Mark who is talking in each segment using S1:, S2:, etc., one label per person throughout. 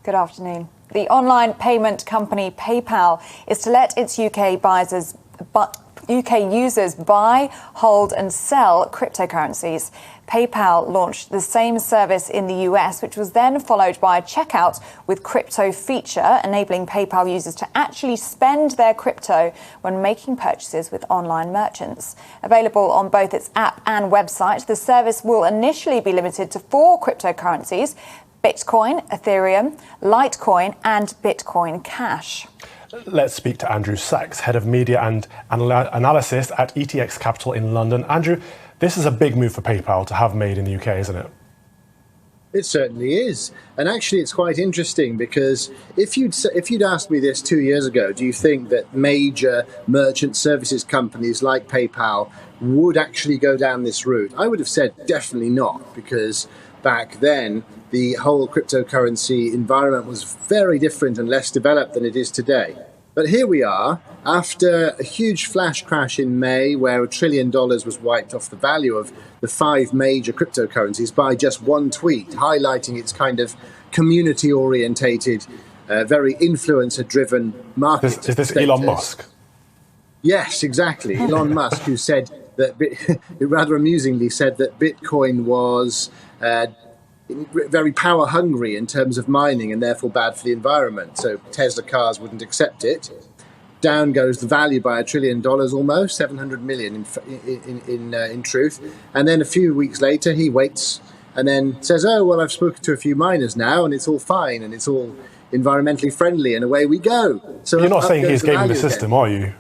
S1: Good afternoon. The online payment company PayPal is to let its UK users buy, hold and sell cryptocurrencies. PayPal launched the same service in the US, which was then followed by a checkout with crypto feature, enabling PayPal users to actually spend their crypto when making purchases with online merchants. Available on both its app and website, the service will initially be limited to 4 cryptocurrencies: Bitcoin, Ethereum, Litecoin and Bitcoin Cash.
S2: Let's speak to Andrew Sachs, Head of Media and Analysis at ETX Capital in London. Andrew, this is a big move for PayPal to have made in the UK, isn't it?
S3: It certainly is. And actually, it's quite interesting because if you'd asked me this 2 years ago, do you think that major merchant services companies like PayPal would actually go down this route? I would have said definitely not, because back then, the whole cryptocurrency environment was very different and less developed than it is today. But here we are, after a huge flash crash in May, where $1 trillion was wiped off the value of the 5 major cryptocurrencies by just one tweet, highlighting its kind of community-orientated, very influencer-driven market.
S2: Is this Elon Musk?
S3: Yes, exactly. Elon Musk, who said that, rather amusingly said that Bitcoin was very power hungry in terms of mining and therefore bad for the environment. So Tesla cars wouldn't accept it. Down goes the value by $1 trillion, almost 700 million in truth. And then a few weeks later, he waits and then says, "Oh, well, I've spoken to a few miners now, and it's all fine, and it's all environmentally friendly, and away we go." So
S2: you're not saying he's gaming the system, are you?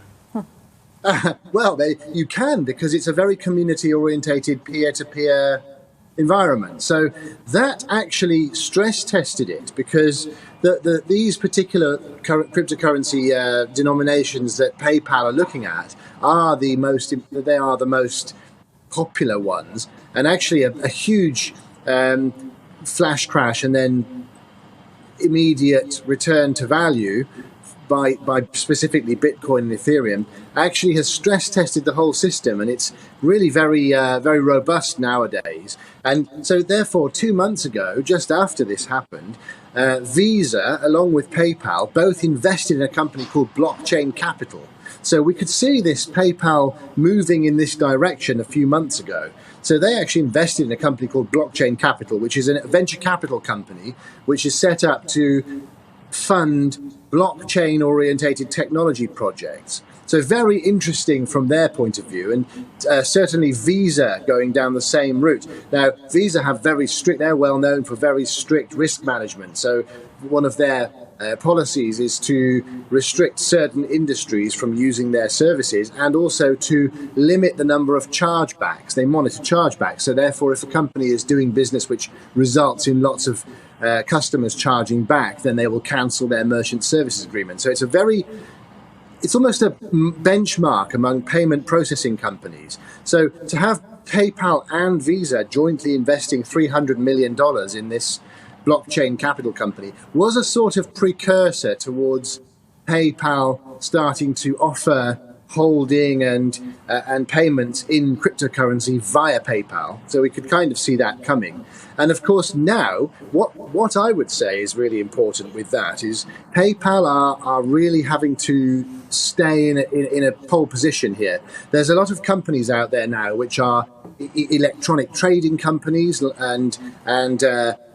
S3: Well, you can, because it's a very community-orientated, peer-to-peer environment. So that actually stress tested it, because these particular cryptocurrency denominations that PayPal are looking at are the most popular ones, and actually a huge flash crash and then immediate return to value by specifically Bitcoin and Ethereum actually has stress tested the whole system, and it's really very robust nowadays. And so therefore 2 months ago, just after this happened, Visa along with PayPal both invested in a company called Blockchain Capital. So we could see this PayPal moving in this direction a few months ago. So they actually invested in a company called Blockchain Capital, which is a venture capital company which is set up to fund blockchain-orientated technology projects. So very interesting from their point of view, and certainly Visa going down the same route. Now, Visa have they're well known for very strict risk management. So one of their policies is to restrict certain industries from using their services, and also to limit the number of chargebacks. They monitor chargebacks. So therefore, if a company is doing business which results in lots of customers charging back, then they will cancel their merchant services agreement. So it's almost a benchmark among payment processing companies. So to have PayPal and Visa jointly investing $300 million in this blockchain capital company was a sort of precursor towards PayPal starting to offer holding and payments in cryptocurrency via PayPal. So we could kind of see that coming. And of course now, what I would say is really important with that is PayPal are really having to stay in a pole position here. There's a lot of companies out there now which are electronic trading companies and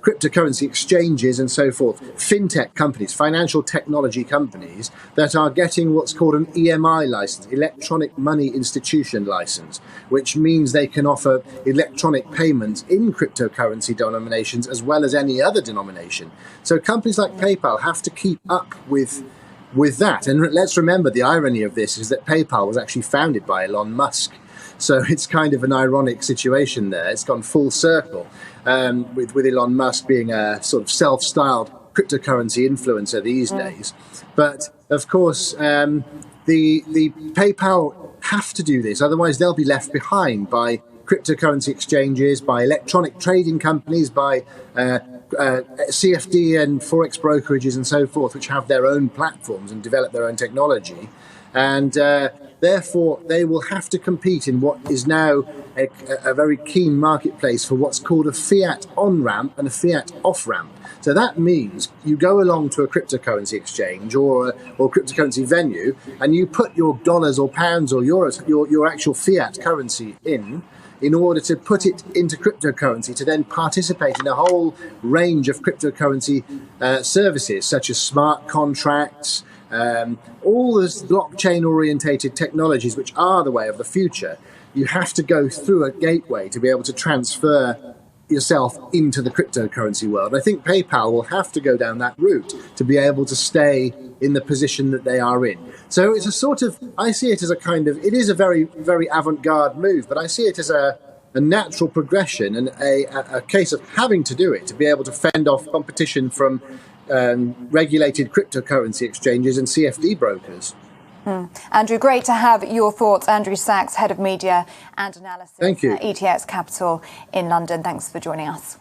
S3: cryptocurrency exchanges and so forth, fintech companies, financial technology companies that are getting what's called an EMI license, electronic money institution license, which means they can offer electronic payments in cryptocurrency denominations as well as any other denomination. So companies like PayPal have to keep up with that. And let's remember, the irony of this is that PayPal was actually founded by Elon Musk. So it's kind of an ironic situation there. It's gone full circle, with Elon Musk being a sort of self-styled cryptocurrency influencer these days. But of course, the PayPal have to do this, otherwise they'll be left behind by cryptocurrency exchanges, by electronic trading companies, by CFD and forex brokerages and so forth, which have their own platforms and develop their own technology. And therefore, they will have to compete in what is now a very keen marketplace for what's called a fiat on-ramp and a fiat off-ramp. So that means you go along to a cryptocurrency exchange or cryptocurrency venue, and you put your dollars or pounds or euros, your actual fiat currency in order to put it into cryptocurrency to then participate in a whole range of cryptocurrency services, such as smart contracts, all those blockchain orientated technologies, which are the way of the future. You have to go through a gateway to be able to transfer yourself into the cryptocurrency world. I think PayPal will have to go down that route to be able to stay in the position that they are in. So it's a sort of, I see it as a kind of, it is a very, very avant-garde move, but I see it as a natural progression and a case of having to do it to be able to fend off competition from regulated cryptocurrency exchanges and CFD brokers.
S1: Andrew, great to have your thoughts. Andrew Sachs, Head of Media and Analysis
S3: Thank you.
S1: at ETX Capital in London. Thanks for joining us.